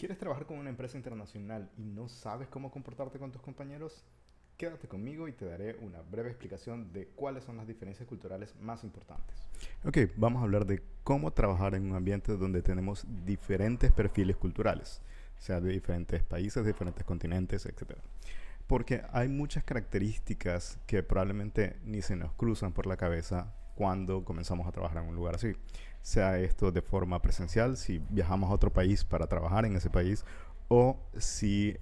¿Quieres trabajar con una empresa internacional y no sabes cómo comportarte con tus compañeros? Quédate conmigo y te daré una breve explicación de cuáles son las diferencias culturales más importantes. Ok, vamos a hablar de cómo trabajar en un ambiente donde tenemos diferentes perfiles culturales, sea de diferentes países, de diferentes continentes, etcétera. Porque hay muchas características que probablemente ni se nos cruzan por la cabeza cuando comenzamos a trabajar en un lugar así. Sea esto de forma presencial, si viajamos a otro país para trabajar en ese país, o si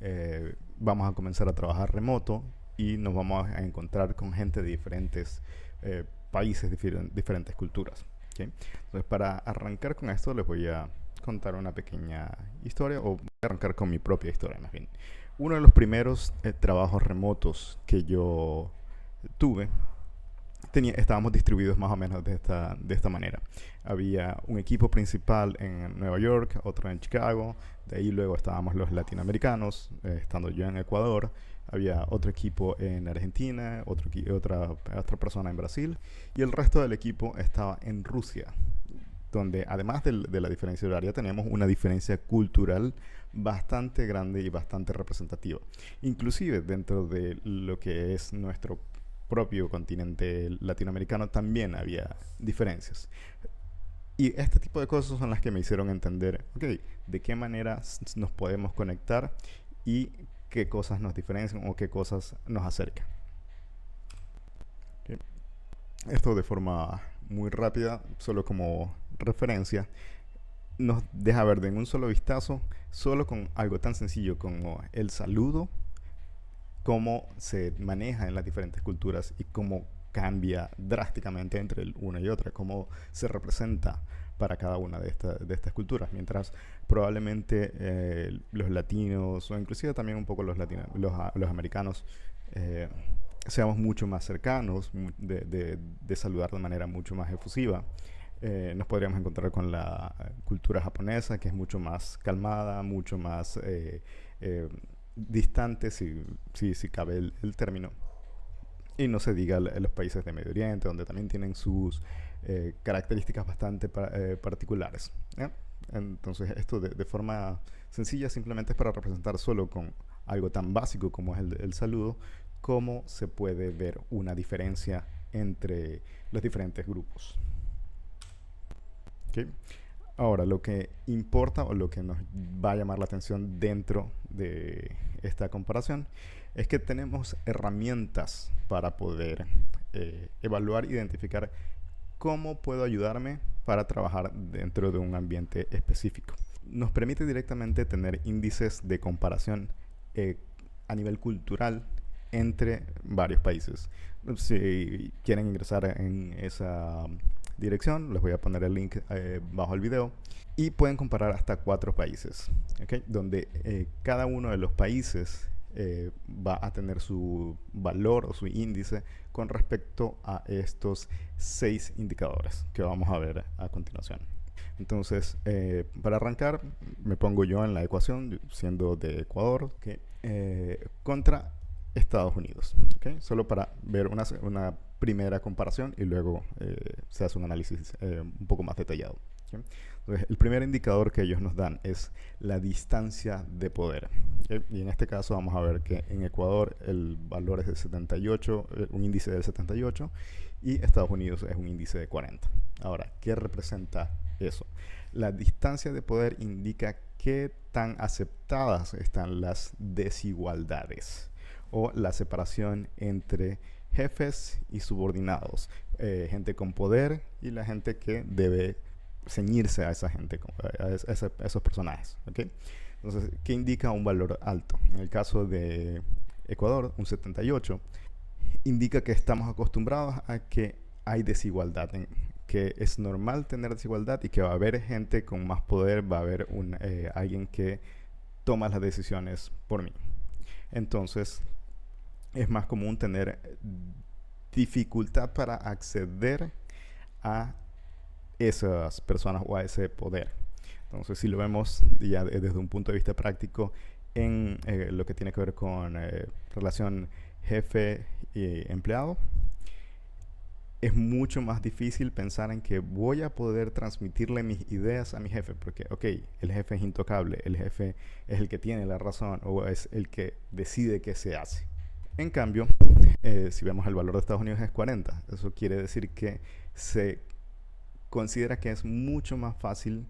vamos a comenzar a trabajar remoto y nos vamos a encontrar con gente de diferentes países, diferentes culturas. ¿Okay? Entonces, para arrancar con esto, les voy a contar una pequeña historia, o voy a arrancar con mi propia historia más bien. Uno de los primeros trabajos remotos que yo tuve, estábamos distribuidos más o menos de esta manera. Había un equipo principal en Nueva York, otro en Chicago, de ahí luego estábamos los latinoamericanos, estando yo en Ecuador, había otro equipo en Argentina, otra persona en Brasil, y el resto del equipo estaba en Rusia, donde además de la diferencia horaria teníamos una diferencia cultural bastante grande y bastante representativa. Inclusive dentro de lo que es nuestro propio continente latinoamericano también había diferencias. Y este tipo de cosas son las que me hicieron entender, ok, de qué manera nos podemos conectar y qué cosas nos diferencian o qué cosas nos acercan. Okay. Esto de forma muy rápida, solo como referencia, nos deja ver de en un solo vistazo, solo con algo tan sencillo como el saludo, cómo se maneja en las diferentes culturas y cómo cambia drásticamente entre una y otra, cómo se representa para cada una de estas culturas, mientras probablemente los latinos o inclusive también un poco los americanos seamos mucho más cercanos, de saludar de manera mucho más efusiva. Nos podríamos encontrar con la cultura japonesa, que es mucho más calmada, mucho más distante, si cabe el término. Y no se diga en los países de Medio Oriente, donde también tienen sus características bastante particulares. ¿Eh? Entonces, esto de forma sencilla simplemente es para representar solo con algo tan básico como es el saludo, cómo se puede ver una diferencia entre los diferentes grupos. ¿Okay? Ahora, lo que importa o lo que nos va a llamar la atención dentro de esta comparación es que tenemos herramientas para poder evaluar e identificar cómo puedo ayudarme para trabajar dentro de un ambiente específico. Nos permite directamente tener índices de comparación a nivel cultural entre varios países. Si quieren ingresar en esa dirección, les voy a poner el link bajo el video, y pueden comparar hasta 4 países, ¿okay? Donde cada uno de los países va a tener su valor o su índice con respecto a estos 6 indicadores que vamos a ver a continuación. Entonces, para arrancar, me pongo yo en la ecuación, siendo de Ecuador, ¿okay? Contra Estados Unidos, ¿okay? Solo para ver una primera comparación y luego se hace un análisis un poco más detallado. ¿Okay? Entonces, el primer indicador que ellos nos dan es la distancia de poder. ¿Okay? Y en este caso vamos a ver que en Ecuador el valor es de 78, un índice de 78, y Estados Unidos es un índice de 40. Ahora, ¿qué representa eso? La distancia de poder indica qué tan aceptadas están las desigualdades o la separación entre jefes y subordinados, gente con poder y la gente que debe ceñirse a esa gente, a esos personajes. ¿Okay? Entonces, ¿qué indica un valor alto? En el caso de Ecuador, un 78, indica que estamos acostumbrados a que hay desigualdad, que es normal tener desigualdad y que va a haber gente con más poder, va a haber alguien que toma las decisiones por mí. Entonces, es más común tener dificultad para acceder a esas personas o a ese poder. Entonces, si lo vemos ya desde un punto de vista práctico en lo que tiene que ver con relación jefe y empleado, es mucho más difícil pensar en que voy a poder transmitirle mis ideas a mi jefe, porque, ok, el jefe es intocable, el jefe es el que tiene la razón o es el que decide qué se hace. En cambio, si vemos el valor de Estados Unidos es 40. Eso quiere decir que se considera que es mucho más fácil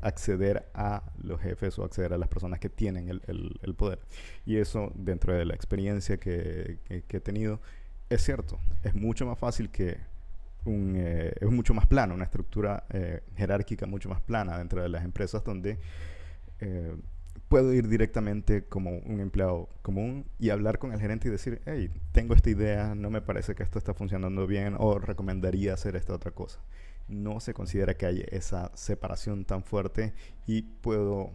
acceder a los jefes o acceder a las personas que tienen el poder. Y eso, dentro de la experiencia que he tenido, es cierto. Es mucho más fácil que es mucho más plano, una estructura jerárquica mucho más plana dentro de las empresas donde eh, puedo ir directamente como un empleado común y hablar con el gerente y decir, hey, tengo esta idea, no me parece que esto está funcionando bien o recomendaría hacer esta otra cosa. No se considera que hay esa separación tan fuerte y puedo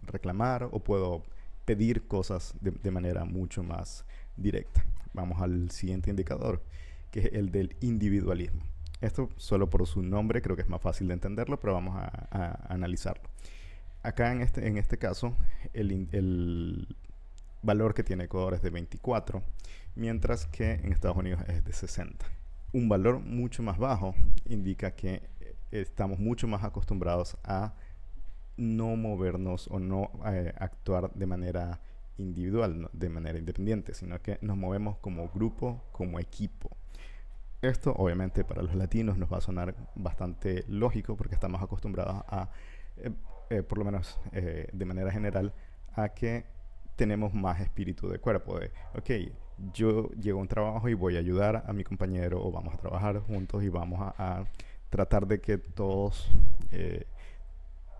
reclamar o puedo pedir cosas de manera mucho más directa. Vamos al siguiente indicador, que es el del individualismo. Esto solo por su nombre creo que es más fácil de entenderlo, pero vamos a analizarlo. Acá en este caso, el valor que tiene Ecuador es de 24, mientras que en Estados Unidos es de 60. Un valor mucho más bajo indica que estamos mucho más acostumbrados a no movernos o no actuar de manera individual, ¿no? De manera independiente, sino que nos movemos como grupo, como equipo. Esto obviamente para los latinos nos va a sonar bastante lógico porque estamos acostumbrados a, por lo menos de manera general, a que tenemos más espíritu de cuerpo, de, ok, yo llego a un trabajo y voy a ayudar a mi compañero o vamos a trabajar juntos y vamos a tratar de que todos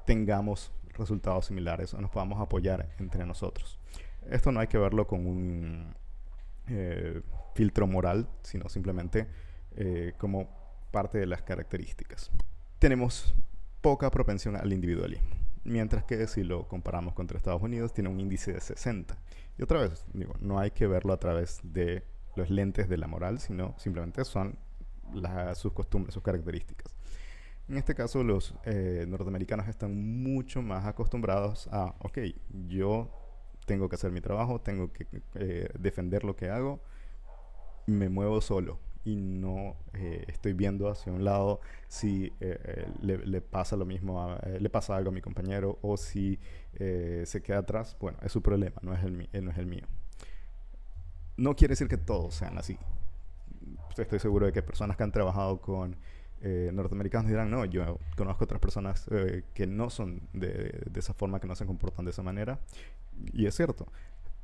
tengamos resultados similares o nos podamos apoyar entre nosotros. Esto no hay que verlo con un filtro moral, sino simplemente como parte de las características. Tenemos poca propensión al individualismo, mientras que si lo comparamos contra Estados Unidos tiene un índice de 60. Y otra vez, digo, no hay que verlo a través de los lentes de la moral, sino simplemente son sus costumbres, sus características. En este caso, los norteamericanos están mucho más acostumbrados a, ok, yo tengo que hacer mi trabajo, tengo que defender lo que hago, me muevo solo y no estoy viendo hacia un lado si le pasa lo mismo, le pasa algo a mi compañero o si se queda atrás. Bueno, es su problema, no es no es el mío. No quiere decir que todos sean así. Estoy seguro de que personas que han trabajado con norteamericanos dirán, no, yo conozco otras personas que no son de esa forma, que no se comportan de esa manera, y es cierto,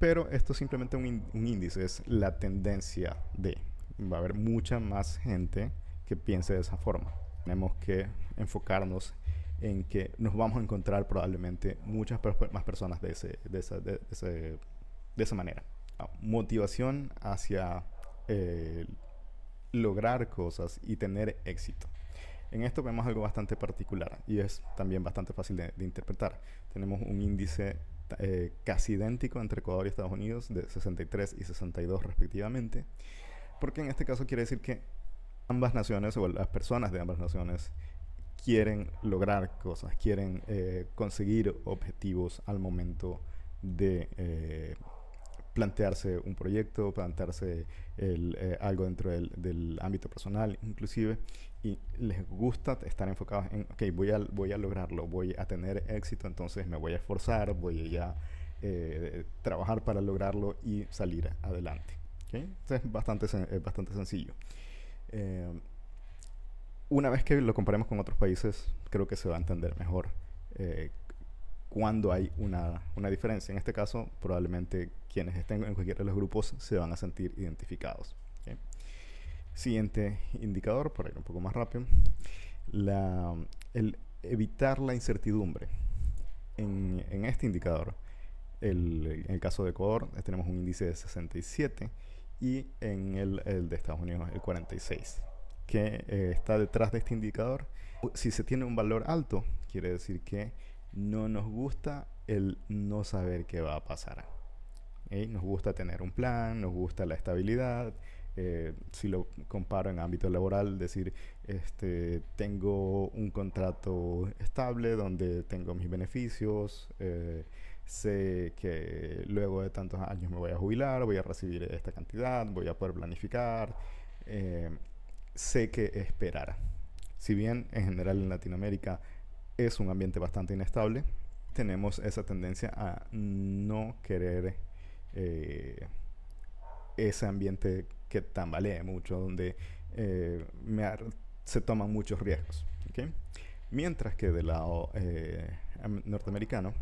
pero esto es simplemente un índice, es la tendencia de, va a haber mucha más gente que piense de esa forma. Tenemos que enfocarnos en que nos vamos a encontrar probablemente muchas más personas de esa manera. Motivación hacia lograr cosas y tener éxito. En esto vemos algo bastante particular y es también bastante fácil de interpretar. Tenemos un índice casi idéntico entre Ecuador y Estados Unidos de 63 y 62 respectivamente, porque en este caso quiere decir que ambas naciones o las personas de ambas naciones quieren lograr cosas, quieren conseguir objetivos al momento de plantearse un proyecto, plantearse algo dentro del ámbito personal inclusive, y les gusta estar enfocados en, ok, voy a lograrlo, voy a tener éxito, entonces me voy a esforzar, voy a trabajar para lograrlo y salir adelante. ¿Okay? Entonces es bastante sencillo. Una vez que lo comparemos con otros países, creo que se va a entender mejor cuando hay una diferencia. En este caso, probablemente quienes estén en cualquiera de los grupos se van a sentir identificados. ¿Okay? Siguiente indicador, para ir un poco más rápido, el evitar la incertidumbre. En este indicador, en el caso de Ecuador, tenemos un índice de 67 y en el de Estados Unidos el 46, que está detrás de este indicador. Si se tiene un valor alto, quiere decir que no nos gusta el no saber qué va a pasar. ¿Okay? Nos gusta tener un plan, nos gusta la estabilidad. Si lo comparo en ámbito laboral, decir, tengo un contrato estable donde tengo mis beneficios, sé que luego de tantos años me voy a jubilar, voy a recibir esta cantidad, voy a poder planificar. sé qué esperar. Si bien en general en Latinoamérica es un ambiente bastante inestable, tenemos esa tendencia a no querer eh, ese ambiente que tambalee mucho, donde eh, me ar- se toman muchos riesgos. ¿Ok? Mientras que del lado norteamericano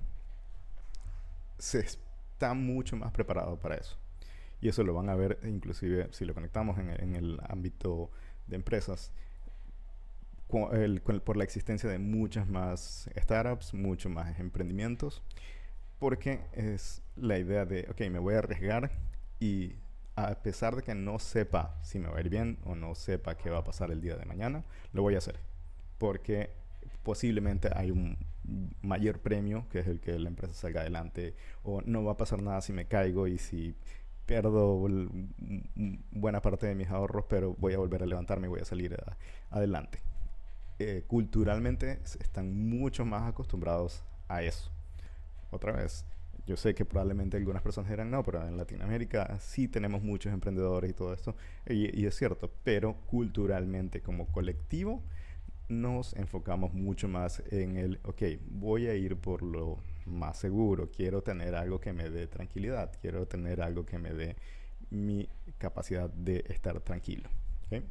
se está mucho más preparado para eso. Y eso lo van a ver inclusive si lo conectamos en el ámbito de empresas, por la existencia de muchas más startups, muchos más emprendimientos, porque es la idea de, ok, me voy a arriesgar y a pesar de que no sepa si me va a ir bien o no sepa qué va a pasar el día de mañana, lo voy a hacer. Porque posiblemente hay un mayor premio, que es el que la empresa salga adelante, o no va a pasar nada si me caigo y si pierdo buena parte de mis ahorros, pero voy a volver a levantarme y voy a salir adelante. Culturalmente están mucho más acostumbrados a eso. Otra vez, yo sé que probablemente algunas personas dirán, no, pero en Latinoamérica sí tenemos muchos emprendedores y todo esto, y es cierto, pero culturalmente como colectivo nos enfocamos mucho más en el, ok, voy a ir por lo más seguro, quiero tener algo que me dé tranquilidad, quiero tener algo que me dé mi capacidad de estar tranquilo. ¿Okay?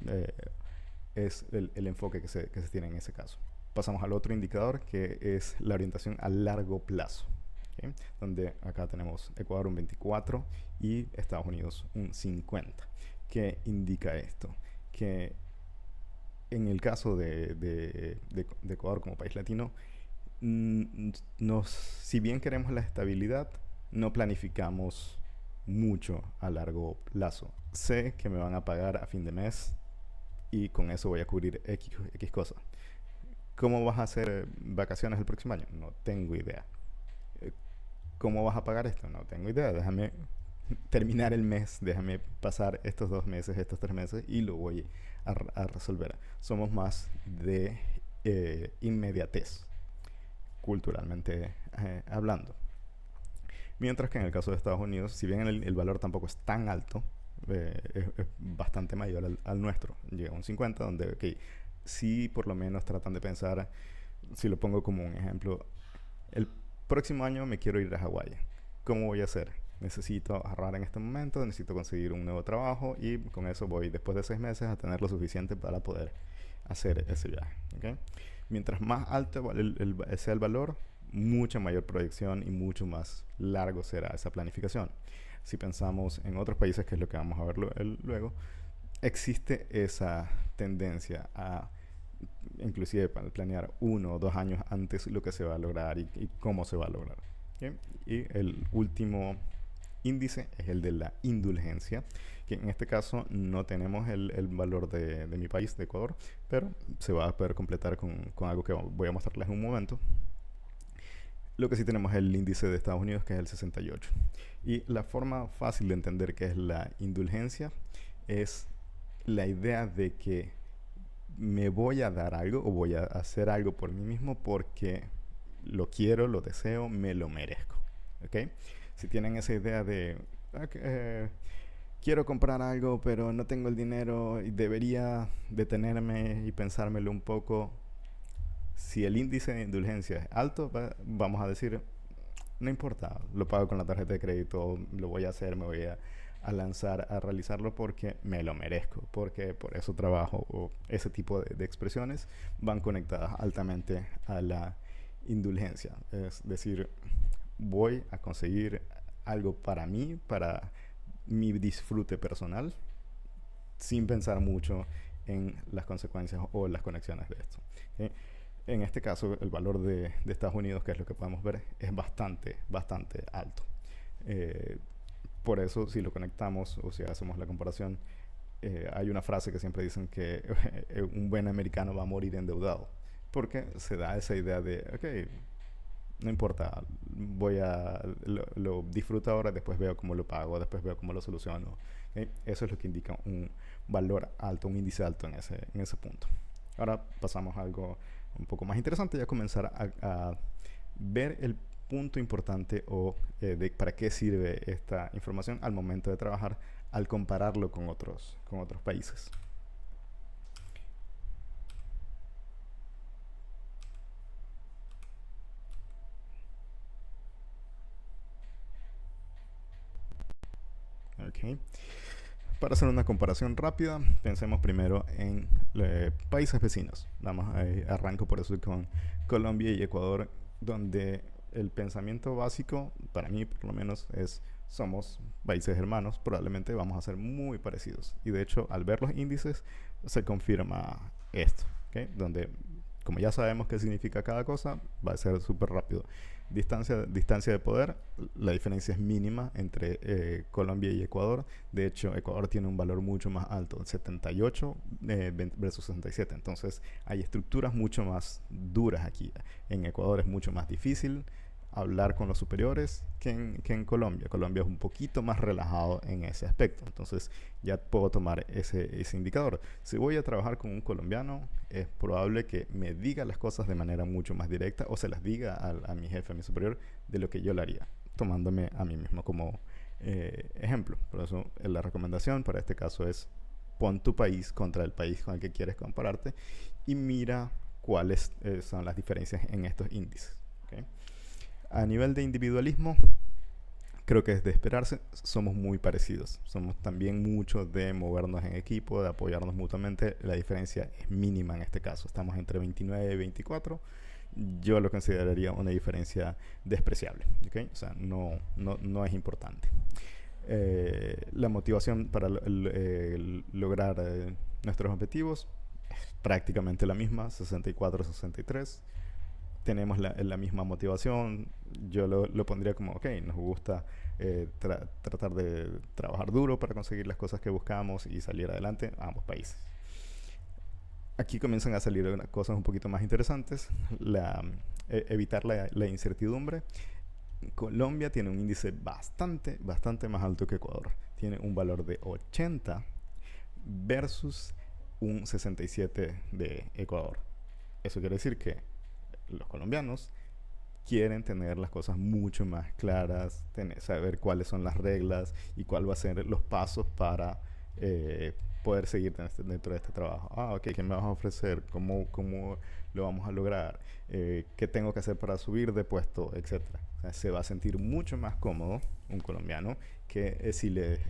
Eh, es el enfoque que se tiene en ese caso. Pasamos al otro indicador que es la orientación a largo plazo. ¿Okay? Donde acá tenemos Ecuador un 24 y Estados Unidos un 50. ¿Qué indica esto? Que en el caso de Ecuador como país latino, si bien queremos la estabilidad, no planificamos mucho a largo plazo. Sé que me van a pagar a fin de mes y con eso voy a cubrir X cosas. ¿Cómo vas a hacer vacaciones el próximo año? No tengo idea. Eh, ¿Cómo vas a pagar esto? No tengo idea. Déjame terminar el mes, déjame pasar estos 2 meses, estos 3 meses y lo voy a resolver. Somos más de inmediatez, culturalmente hablando. Mientras que en el caso de Estados Unidos, si bien el valor tampoco es tan alto, es bastante mayor al nuestro. Llega a un 50, donde okay, sí por lo menos tratan de pensar, si lo pongo como un ejemplo, el próximo año me quiero ir a Hawái. ¿Cómo voy a hacer? Necesito ahorrar en este momento, necesito conseguir un nuevo trabajo y con eso voy después de 6 meses a tener lo suficiente para poder hacer ese viaje. ¿Okay? Mientras más alto sea el valor, mucha mayor proyección y mucho más largo será esa planificación. Si pensamos en otros países, que es lo que vamos a ver luego, existe esa tendencia a inclusive para planear 1 o 2 años antes lo que se va a lograr y cómo se va a lograr. ¿Okay? Y el último índice es el de la indulgencia, que en este caso no tenemos el valor de mi país, de Ecuador, pero se va a poder completar con algo que voy a mostrarles en un momento. Lo que sí tenemos es el índice de Estados Unidos, que es el 68. Y la forma fácil de entender qué es la indulgencia es la idea de que me voy a dar algo o voy a hacer algo por mí mismo porque lo quiero, lo deseo, me lo merezco. ¿Ok? Si tienen esa idea de okay, quiero comprar algo pero no tengo el dinero y debería detenerme y pensármelo un poco, si el índice de indulgencia es alto, vamos a decir, no importa, lo pago con la tarjeta de crédito, lo voy a hacer, me voy a lanzar a realizarlo porque me lo merezco, porque por eso trabajo, o ese tipo de expresiones van conectadas altamente a la indulgencia. Es decir, voy a conseguir algo para mí, para mi disfrute personal, sin pensar mucho en las consecuencias o las conexiones de esto. ¿Okay? En este caso, el valor de Estados Unidos, que es lo que podemos ver, es bastante, bastante alto. Por eso, si lo conectamos o si hacemos la comparación, hay una frase que siempre dicen que un buen americano va a morir endeudado. Porque se da esa idea de, ok, no importa, lo disfruto ahora, después veo cómo lo pago, después veo cómo lo soluciono. ¿Okay? Eso es lo que indica un valor alto, un índice alto en ese punto. Ahora pasamos a algo un poco más interesante, ya comenzar a ver el punto importante o de para qué sirve esta información al momento de trabajar, al compararlo con otros países. ¿ok? Para hacer una comparación rápida, pensemos primero en países vecinos. Arranco por eso con Colombia y Ecuador, donde el pensamiento básico, para mí por lo menos, es somos países hermanos, probablemente vamos a ser muy parecidos. Y de hecho, al ver los índices, se confirma esto, ¿okay? Donde, como ya sabemos qué significa cada cosa, va a ser súper rápido. Distancia de poder, la diferencia es mínima entre Colombia y Ecuador. De hecho, Ecuador tiene un valor mucho más alto, 78 versus 67. Entonces, hay estructuras mucho más duras aquí. En Ecuador es mucho más difícil hablar con los superiores que en Colombia. Colombia es un poquito más relajado en ese aspecto. Entonces ya puedo tomar ese indicador. Si voy a trabajar con un colombiano, es probable que me diga las cosas de manera mucho más directa o se las diga a mi jefe, a mi superior, de lo que yo le haría, tomándome a mí mismo como ejemplo. Por eso la recomendación para este caso es pon tu país contra el país con el que quieres compararte y mira cuáles son las diferencias en estos índices. ¿Okay? A nivel de individualismo, creo que es de esperarse, somos muy parecidos. Somos también mucho de movernos en equipo, de apoyarnos mutuamente. La diferencia es mínima en este caso. Estamos entre 29 y 24. Yo lo consideraría una diferencia despreciable. ¿Okay? O sea, no es importante. La motivación para lograr nuestros objetivos es prácticamente la misma, 64-63. Tenemos la misma motivación. Yo lo pondría como, ok, nos gusta tratar de trabajar duro para conseguir las cosas que buscamos y salir adelante a ambos países. Aquí comienzan a salir cosas un poquito más interesantes. Evitar la incertidumbre. Colombia tiene un índice bastante más alto que Ecuador. Tiene un valor de 80 versus un 67 de Ecuador. Eso quiere decir que los colombianos quieren tener las cosas mucho más claras, saber cuáles son las reglas y cuál va a ser los pasos para poder seguir dentro de este trabajo. Ok, ¿qué me vas a ofrecer? ¿Cómo lo vamos a lograr? ¿Qué tengo que hacer para subir de puesto? Etcétera. O sea, se va a sentir mucho más cómodo un colombiano que si le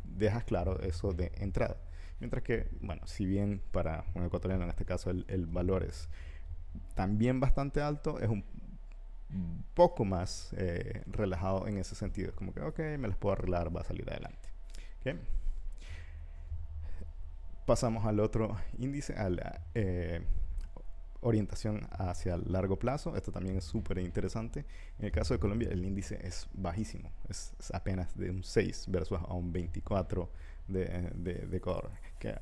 dejas claro eso de entrada. Mientras que, bueno, si bien para un ecuatoriano en este caso el valor es también bastante alto, es un poco más relajado en ese sentido. Como que, ok, me las puedo arreglar, va a salir adelante. ¿Okay? Pasamos al otro índice, a la orientación hacia el largo plazo. Esto también es súper interesante. En el caso de Colombia, el índice es bajísimo. Es apenas de un 6 versus a un 24 de Ecuador. Que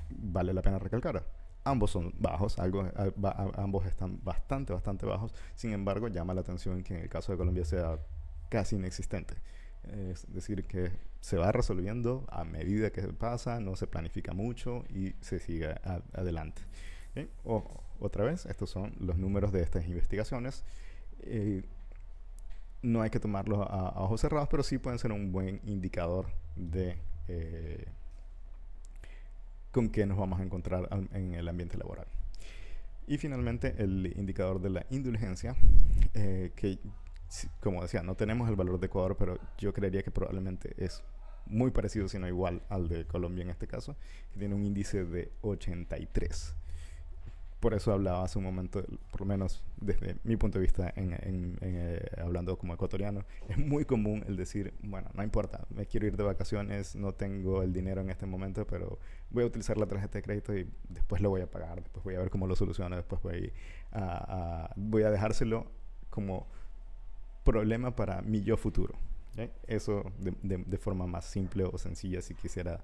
vale la pena recalcar. Ambos son bajos, ambos están bastante bajos. Sin embargo, llama la atención que en el caso de Colombia sea casi inexistente. Es decir, que se va resolviendo a medida que pasa, no se planifica mucho y se sigue adelante. ¿Okay? Otra vez, estos son los números de estas investigaciones. No hay que tomarlos a ojos cerrados, pero sí pueden ser un buen indicador de con qué nos vamos a encontrar en el ambiente laboral. Y finalmente el indicador de la indulgencia, que como decía, no tenemos el valor de Ecuador, pero yo creería que probablemente es muy parecido, si no igual, al de Colombia en este caso, que tiene un índice de 83. Por eso hablaba hace un momento, por lo menos desde mi punto de vista, hablando como ecuatoriano, es muy común el decir, bueno, no importa, me quiero ir de vacaciones, no tengo el dinero en este momento, pero voy a utilizar la tarjeta de crédito y después lo voy a pagar, después voy a ver cómo lo soluciono, después voy a dejárselo como problema para mi yo futuro. ¿Okay? Eso de forma más simple o sencilla, si quisiera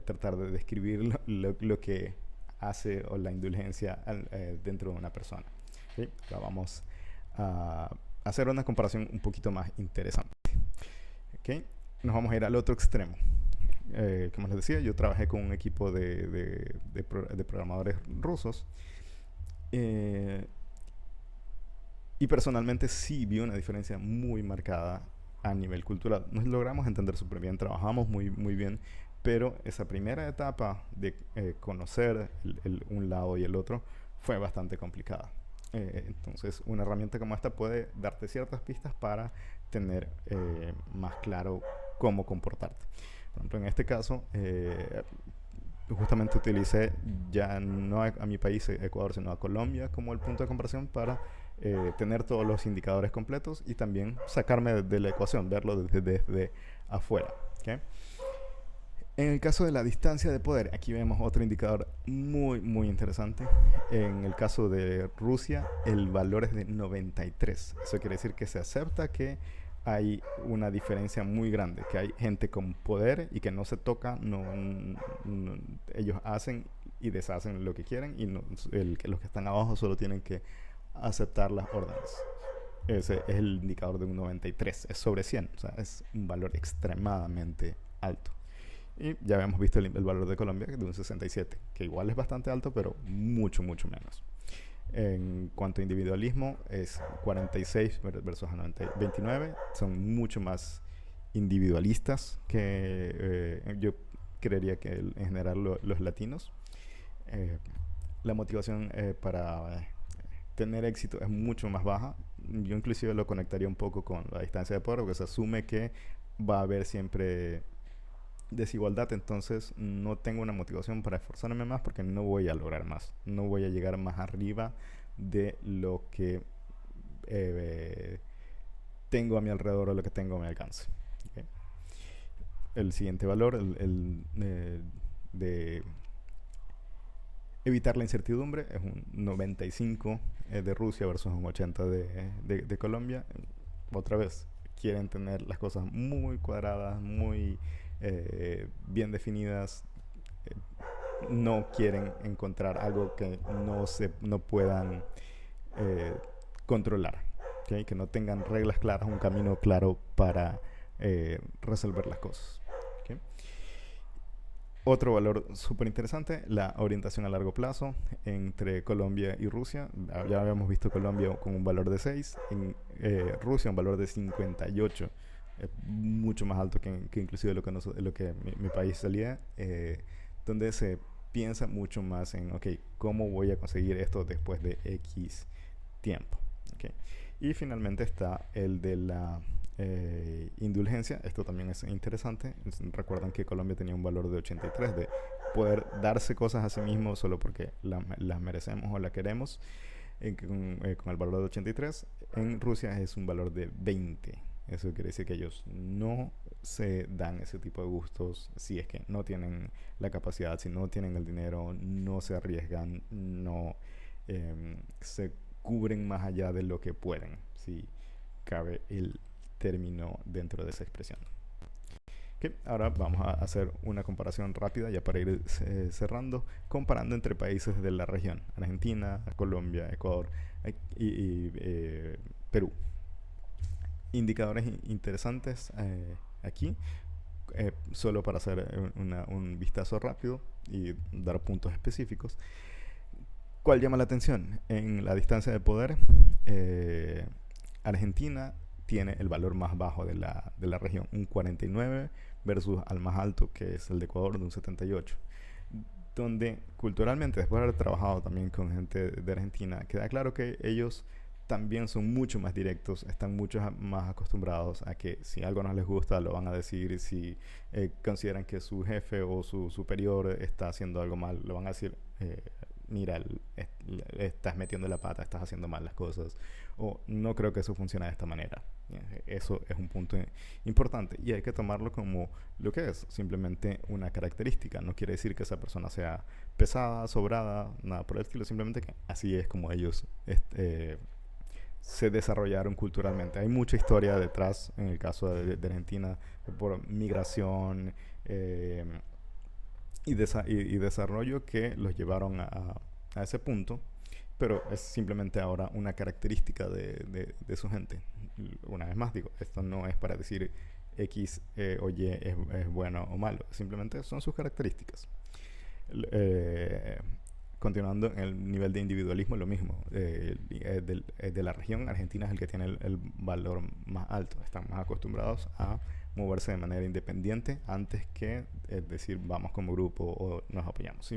tratar de describir lo que hace o la indulgencia dentro de una persona. ¿Okay? Ahora vamos a hacer una comparación un poquito más interesante. ¿Okay? Nos vamos a ir al otro extremo. Como les decía, yo trabajé con un equipo de programadores rusos y personalmente sí vi una diferencia muy marcada a nivel cultural. Nos logramos entender súper bien, trabajamos muy bien, pero esa primera etapa de conocer un lado y el otro fue bastante complicada. Entonces, una herramienta como esta puede darte ciertas pistas para tener más claro cómo comportarte. Por ejemplo, en este caso, justamente utilicé ya no a mi país, Ecuador, sino a Colombia como el punto de comparación para tener todos los indicadores completos y también sacarme de la ecuación, verlo desde afuera. ¿Okay? En el caso de la distancia de poder, aquí vemos otro indicador muy interesante. En el caso de Rusia, el valor es de 93. Eso quiere decir que se acepta que hay una diferencia muy grande, que hay gente con poder y que no se toca, ellos hacen y deshacen lo que quieren y los que están abajo solo tienen que aceptar las órdenes. Ese es el indicador de un 93, es sobre 100, o sea, es un valor extremadamente alto. Y ya habíamos visto el valor de Colombia de un 67, que igual es bastante alto, pero mucho menos. En cuanto a individualismo, es 46 versus 29. Son mucho más individualistas que yo creería que en general los latinos. La motivación para tener éxito es mucho más baja. Yo inclusive lo conectaría un poco con la distancia de poder, porque se asume que va a haber siempre desigualdad, entonces no tengo una motivación para esforzarme más porque no voy a lograr más, no voy a llegar más arriba de lo que tengo a mi alrededor o lo que tengo a mi alcance. ¿Okay? El siguiente valor, de evitar la incertidumbre, es un 95 de Rusia versus un 80 de Colombia. Otra vez, quieren tener las cosas muy cuadradas, muy bien definidas, no quieren encontrar algo que no puedan controlar, ¿okay? Que no tengan reglas claras, un camino claro para resolver las cosas. ¿Okay? Otro valor súper interesante, la orientación a largo plazo entre Colombia y Rusia. Ya habíamos visto Colombia con un valor de 6, en Rusia un valor de 58. Mucho más alto que inclusive lo que mi país salía, donde se piensa mucho más en, ok, ¿cómo voy a conseguir esto después de X tiempo? Okay. Y finalmente está el de la indulgencia. Esto también es interesante. Recuerdan que Colombia tenía un valor de 83, de poder darse cosas a sí mismo solo porque las merecemos o la queremos, con el valor de 83. En Rusia es un valor de 20. Eso quiere decir que ellos no se dan ese tipo de gustos si es que no tienen la capacidad, si no tienen el dinero, no se arriesgan, no se cubren más allá de lo que pueden, si cabe el término dentro de esa expresión. Okay, ahora vamos a hacer una comparación rápida ya para ir cerrando, comparando entre países de la región: Argentina, Colombia, Ecuador y Perú. Indicadores interesantes aquí, solo para hacer un vistazo rápido y dar puntos específicos. ¿Cuál llama la atención? En la distancia de poder, Argentina tiene el valor más bajo de la región, un 49, versus al más alto, que es el de Ecuador, de un 78. Donde culturalmente, después de haber trabajado también con gente de Argentina, queda claro que ellos también son mucho más directos, están mucho más acostumbrados a que si algo no les gusta lo van a decir, si consideran que su jefe o su superior está haciendo algo mal, lo van a decir, mira, estás metiendo la pata, estás haciendo mal las cosas, o no creo que eso funcione de esta manera. Eso es un punto importante y hay que tomarlo como lo que es, simplemente una característica. No quiere decir que esa persona sea pesada, sobrada, nada por el estilo, simplemente que así es como ellos se desarrollaron culturalmente. Hay mucha historia detrás, en el caso de Argentina, por migración y desarrollo que los llevaron a ese punto, pero es simplemente ahora una característica de su gente. Una vez más digo, esto no es para decir X o Y es bueno o malo, simplemente son sus características. Continuando en el nivel de individualismo, lo mismo. De la región, Argentina es el que tiene el valor más alto. Están más acostumbrados a moverse de manera independiente antes que decir vamos como grupo o nos apoyamos.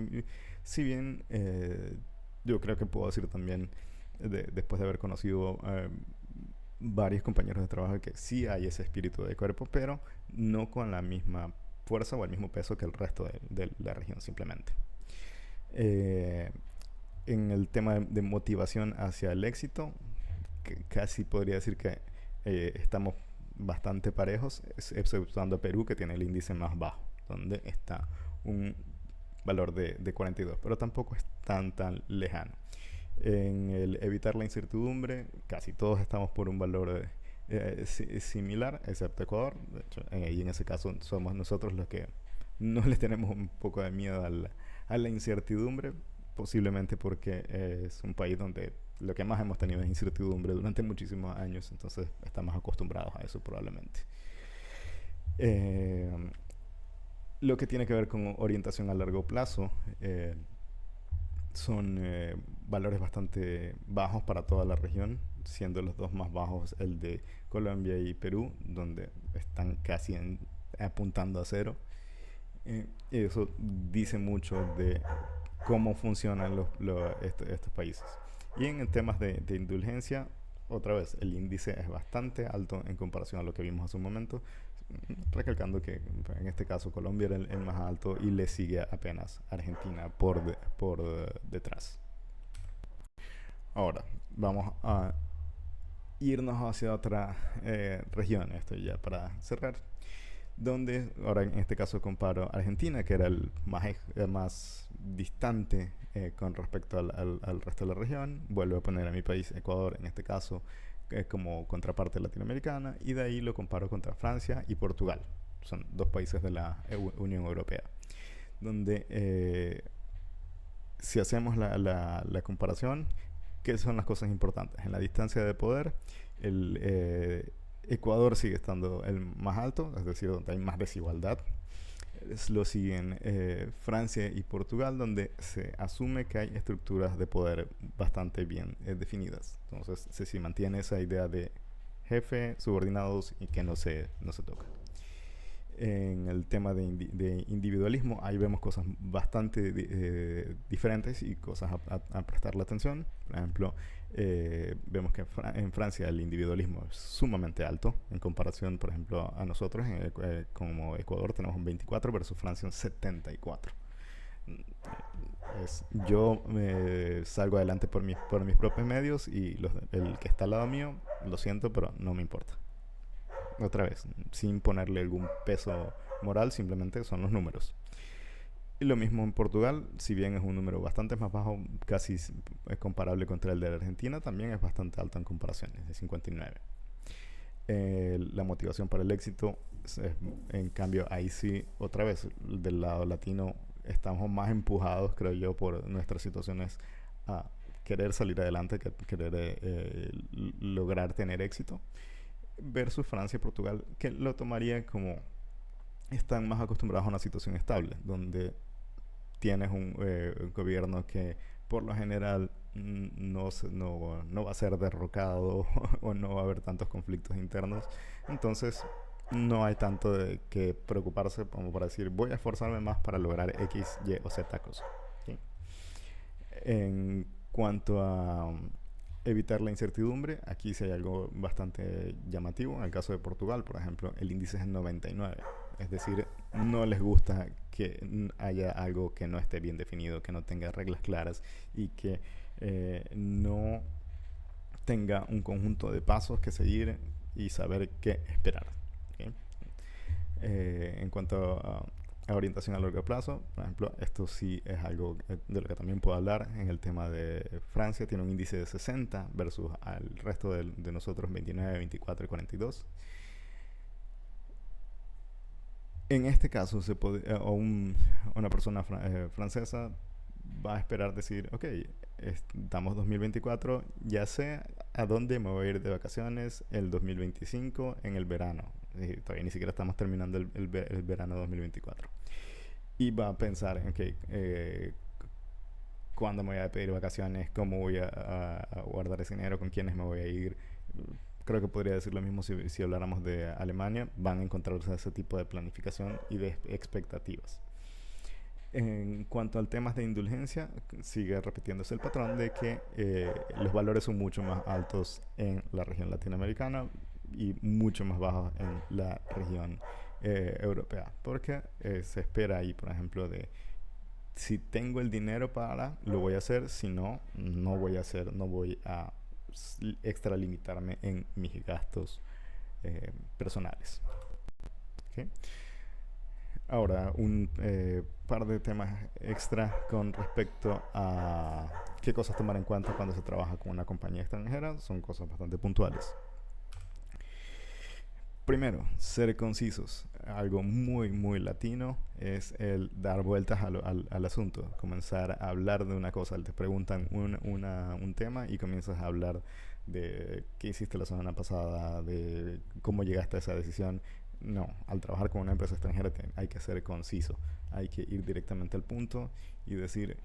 Si bien yo creo que puedo decir también, después de haber conocido varios compañeros de trabajo que sí hay ese espíritu de cuerpo, pero no con la misma fuerza o el mismo peso que el resto de la región simplemente. Eh, en el tema de motivación hacia el éxito, casi podría decir que estamos bastante parejos, exceptuando Perú, que tiene el índice más bajo, donde está un valor de 42, pero tampoco es tan lejano. En el evitar la incertidumbre, casi todos estamos por un valor similar, excepto Ecuador. De hecho, y en ese caso somos nosotros los que no les tenemos un poco de miedo a la incertidumbre, posiblemente porque es un país donde lo que más hemos tenido es incertidumbre durante muchísimos años, entonces estamos acostumbrados a eso probablemente. Eh, lo que tiene que ver con orientación a largo plazo, son valores bastante bajos para toda la región, siendo los dos más bajos el de Colombia y Perú, donde están casi apuntando a cero. Eso dice mucho de cómo funcionan estos países. Y en temas de indulgencia, otra vez, el índice es bastante alto en comparación a lo que vimos hace un momento, recalcando que en este caso Colombia era el más alto y le sigue apenas Argentina por detrás. Ahora, vamos a irnos hacia otra región, esto ya para cerrar, donde ahora en este caso comparo Argentina, que era el más distante con respecto al resto de la región, vuelvo a poner a mi país, Ecuador, en este caso, como contraparte latinoamericana, y de ahí lo comparo contra Francia y Portugal. Son dos países de la Unión Europea, donde si hacemos la comparación, ¿qué son las cosas importantes? En la distancia de poder, el Ecuador sigue estando el más alto, es decir, donde hay más desigualdad. Lo siguen Francia y Portugal, donde se asume que hay estructuras de poder bastante bien definidas. Entonces se mantiene esa idea de jefe, subordinados y que no se toca. En el tema de individualismo, ahí vemos cosas bastante diferentes y cosas a prestarle atención. Por ejemplo, vemos que en Francia el individualismo es sumamente alto en comparación, por ejemplo, a nosotros. Como Ecuador tenemos un 24 versus Francia un 74. Yo salgo adelante por mis propios medios y el que está al lado mío, lo siento, pero no me importa. Otra vez, sin ponerle algún peso moral, simplemente son los números. Y lo mismo en Portugal, si bien es un número bastante más bajo, casi es comparable contra el de la Argentina, también es bastante alto en comparación, es de 59. La motivación para el éxito, en cambio, ahí sí, otra vez, del lado latino, estamos más empujados, creo yo, por nuestras situaciones a querer salir adelante, querer lograr tener éxito, versus Francia y Portugal, que lo tomaría como están más acostumbrados a una situación estable, donde tienes un gobierno que por lo general no va a ser derrocado o no va a haber tantos conflictos internos. Entonces no hay tanto de que preocuparse como para decir voy a esforzarme más para lograr X, Y o Z cosas. ¿Sí? En cuanto a evitar la incertidumbre, aquí sí hay algo bastante llamativo. En el caso de Portugal, por ejemplo, el índice es 99. Es decir, no les gusta que haya algo que no esté bien definido, que no tenga reglas claras y que no tenga un conjunto de pasos que seguir y saber qué esperar. ¿Okay? En cuanto a orientación a largo plazo, por ejemplo, esto sí es algo de lo que también puedo hablar. En el tema de Francia tiene un índice de 60 versus al resto de nosotros 29, 24 y 42. En este caso, una persona francesa va a esperar decir, ok, estamos 2024, ya sé a dónde me voy a ir de vacaciones el 2025 en el verano. Todavía ni siquiera estamos terminando el verano 2024. Y va a pensar, ok, cuándo me voy a pedir vacaciones, cómo voy a guardar ese dinero, con quiénes me voy a ir. Creo que podría decir lo mismo si habláramos de Alemania. Van a encontrarse ese tipo de planificación y de expectativas. En cuanto al tema de indulgencia, sigue repitiéndose el patrón de que los valores son mucho más altos en la región latinoamericana y mucho más bajos en la región europea. Porque se espera ahí, por ejemplo, de si tengo el dinero para, lo voy a hacer, si no, no voy a hacer, no voy a extralimitarme en mis gastos personales. ¿Okay? Ahora, un par de temas extra con respecto a qué cosas tomar en cuenta cuando se trabaja con una compañía extranjera. Son cosas bastante puntuales. Primero, ser concisos. Algo muy, muy latino es el dar vueltas al asunto. Comenzar a hablar de una cosa. Te preguntan un tema y comienzas a hablar de qué hiciste la semana pasada, de cómo llegaste a esa decisión. No, al trabajar con una empresa extranjera hay que ser conciso. Hay que ir directamente al punto y decir,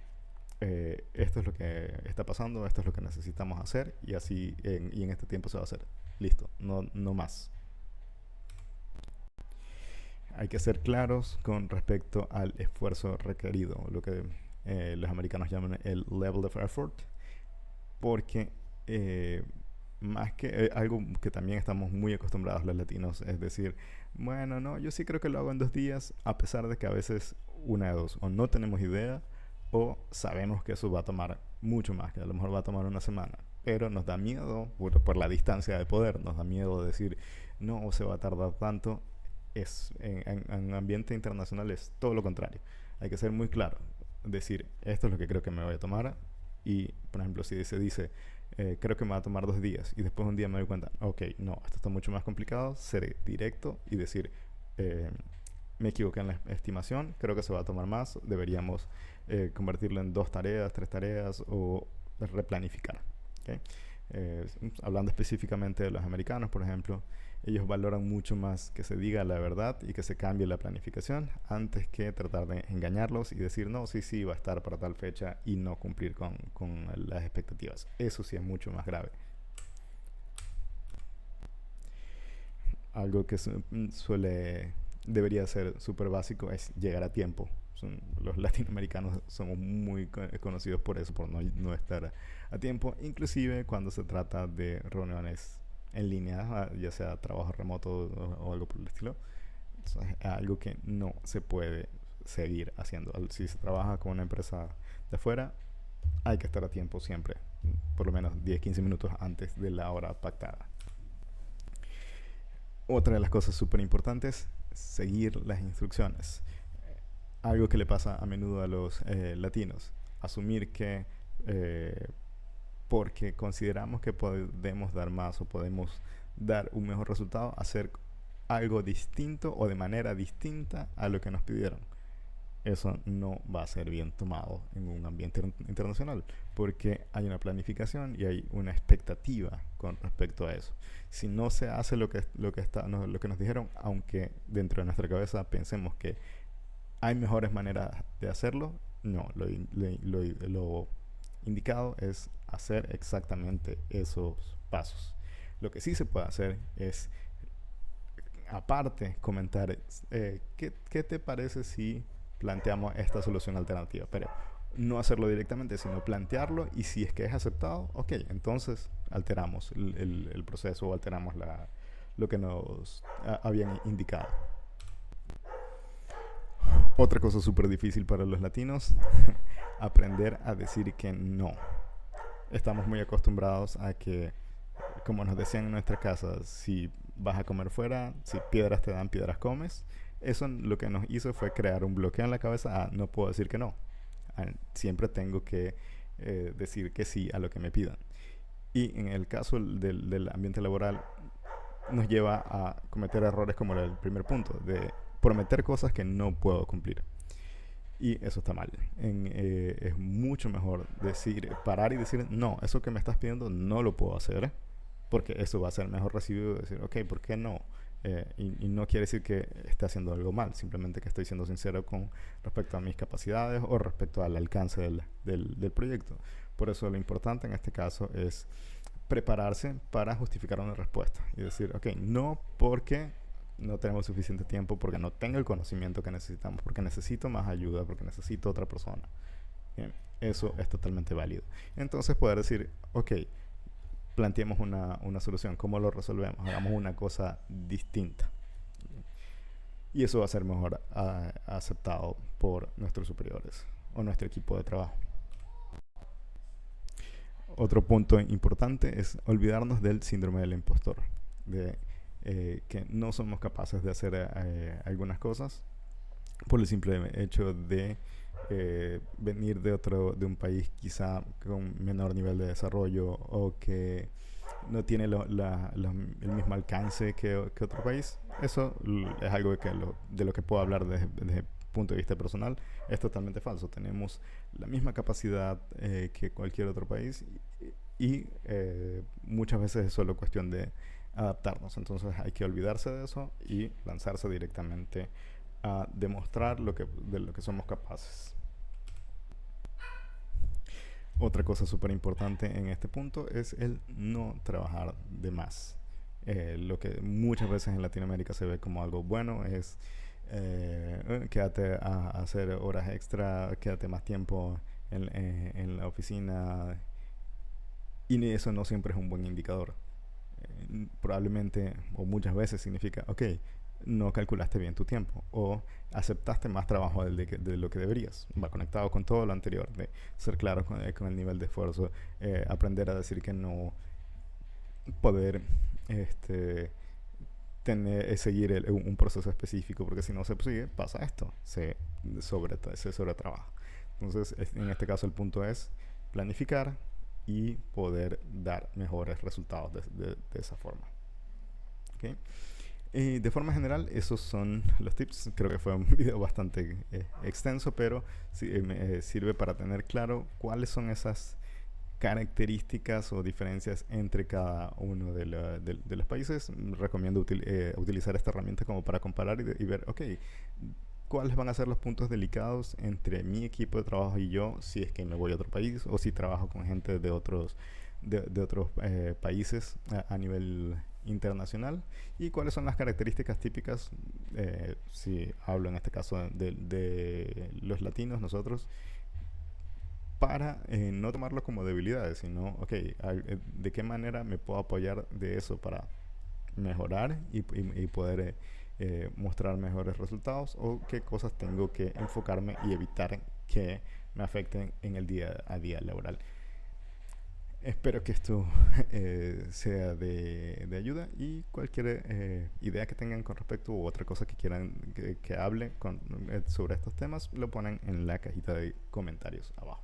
esto es lo que está pasando, esto es lo que necesitamos hacer y así y en este tiempo se va a hacer. Listo, no más. Hay que ser claros con respecto al esfuerzo requerido, lo que los americanos llaman el level of effort, porque más que algo que también estamos muy acostumbrados los latinos, es decir, bueno, no, yo sí creo que lo hago en 2 días, a pesar de que a veces una de dos, o no tenemos idea, o sabemos que eso va a tomar mucho más, que a lo mejor va a tomar una semana, pero nos da miedo, por la distancia de poder, nos da miedo decir, no, o se va a tardar tanto. En ambiente internacional es todo lo contrario. Hay que ser muy claro, decir, esto es lo que creo que me voy a tomar y, por ejemplo, si se dice, creo que me va a tomar 2 días y después un día me doy cuenta, ok, no, esto está mucho más complicado, ser directo y decir, me equivoqué en la estimación, creo que se va a tomar más, deberíamos convertirlo en 2 tareas, 3 tareas o replanificar. ¿Okay? Hablando específicamente de los americanos, por ejemplo, ellos valoran mucho más que se diga la verdad y que se cambie la planificación antes que tratar de engañarlos y decir, no, sí, va a estar para tal fecha y no cumplir con las expectativas. Eso sí es mucho más grave. Algo que debería ser súper básico es llegar a tiempo. Los latinoamericanos somos muy conocidos por eso, por no estar a tiempo, inclusive cuando se trata de reuniones en línea, ya sea trabajo remoto o algo por el estilo. Es algo que no se puede seguir haciendo. Si se trabaja con una empresa de afuera, hay que estar a tiempo siempre, por lo menos 10-15 minutos antes de la hora pactada. Otra de las cosas súper importantes, seguir las instrucciones. Algo que le pasa a menudo a los latinos, asumir que porque consideramos que podemos dar más o podemos dar un mejor resultado, hacer algo distinto o de manera distinta a lo que nos pidieron. Eso no va a ser bien tomado en un ambiente internacional, porque hay una planificación y hay una expectativa con respecto a eso. Si no se hace lo que nos dijeron, aunque dentro de nuestra cabeza pensemos que hay mejores maneras de hacerlo, no, lo indicado es hacer exactamente esos pasos. Lo que sí se puede hacer es, aparte, comentar ¿qué te parece si planteamos esta solución alternativa? Pero no hacerlo directamente, sino plantearlo, y si es que es aceptado, ok, entonces alteramos el proceso o alteramos lo que nos habían indicado. Otra cosa súper difícil para los latinos, aprender a decir que no. Estamos muy acostumbrados a que, como nos decían en nuestra casa, si vas a comer fuera, si piedras te dan, piedras comes. Eso lo que nos hizo fue crear un bloqueo en la cabeza. No puedo decir que no. Siempre tengo que decir que sí a lo que me pidan. Y en el caso del ambiente laboral, nos lleva a cometer errores como el primer punto, de prometer cosas que no puedo cumplir. Y eso está mal. Es mucho mejor parar y decir, no, eso que me estás pidiendo no lo puedo hacer, porque eso va a ser mejor recibido. Decir, ok, ¿por qué no? Y no quiere decir que esté haciendo algo mal, simplemente que estoy siendo sincero con respecto a mis capacidades o respecto al alcance del proyecto. Por eso lo importante en este caso es prepararse para justificar una respuesta y decir, ok, no porque no tenemos suficiente tiempo, porque no tengo el conocimiento que necesitamos, porque necesito más ayuda, porque necesito otra persona. Bien, eso es totalmente válido. Entonces poder decir, ok, planteemos una solución. ¿Cómo lo resolvemos? Hagamos una cosa distinta. Y eso va a ser mejor aceptado por nuestros superiores o nuestro equipo de trabajo. Otro punto importante es olvidarnos del síndrome del impostor, de que no somos capaces de hacer algunas cosas por el simple hecho de venir de un país quizá con menor nivel de desarrollo, o que no tiene el mismo alcance que otro país. Eso es algo de lo que puedo hablar desde el punto de vista personal. Es totalmente falso. Tenemos la misma capacidad que cualquier otro país, y muchas veces es solo cuestión de adaptarnos. Entonces hay que olvidarse de eso y lanzarse directamente a demostrar de lo que somos capaces. Otra cosa súper importante en este punto es el no trabajar de más. Lo que muchas veces en Latinoamérica se ve como algo bueno es quédate a hacer horas extra, quédate más tiempo en la oficina, y eso no siempre es un buen indicador. Probablemente o muchas veces significa, ok, no calculaste bien tu tiempo, o aceptaste más trabajo de lo que deberías. Va conectado con todo lo anterior, de ser claro con el nivel de esfuerzo, aprender a decir que no, poder seguir un proceso específico, porque si no se sigue, pasa esto, se sobretrabaja. Entonces, en este caso el punto es planificar y poder dar mejores resultados de esa forma. ¿Okay? De forma general, esos son los tips. Creo que fue un video bastante extenso, pero me sirve para tener claro cuáles son esas características o diferencias entre cada uno de los países. Recomiendo utilizar esta herramienta como para comparar y ver, ok, cuáles van a ser los puntos delicados entre mi equipo de trabajo y yo, si es que me voy a otro país o si trabajo con gente de otros países a nivel internacional, y cuáles son las características típicas, si hablo en este caso de los latinos, nosotros, para no tomarlo como debilidades, sino, ok, ¿de qué manera me puedo apoyar de eso para mejorar y poder mostrar mejores resultados, o qué cosas tengo que enfocarme y evitar que me afecten en el día a día laboral? Espero que esto sea de ayuda, y cualquier idea que tengan con respecto, u otra cosa que quieran que hable sobre estos temas, lo ponen en la cajita de comentarios abajo.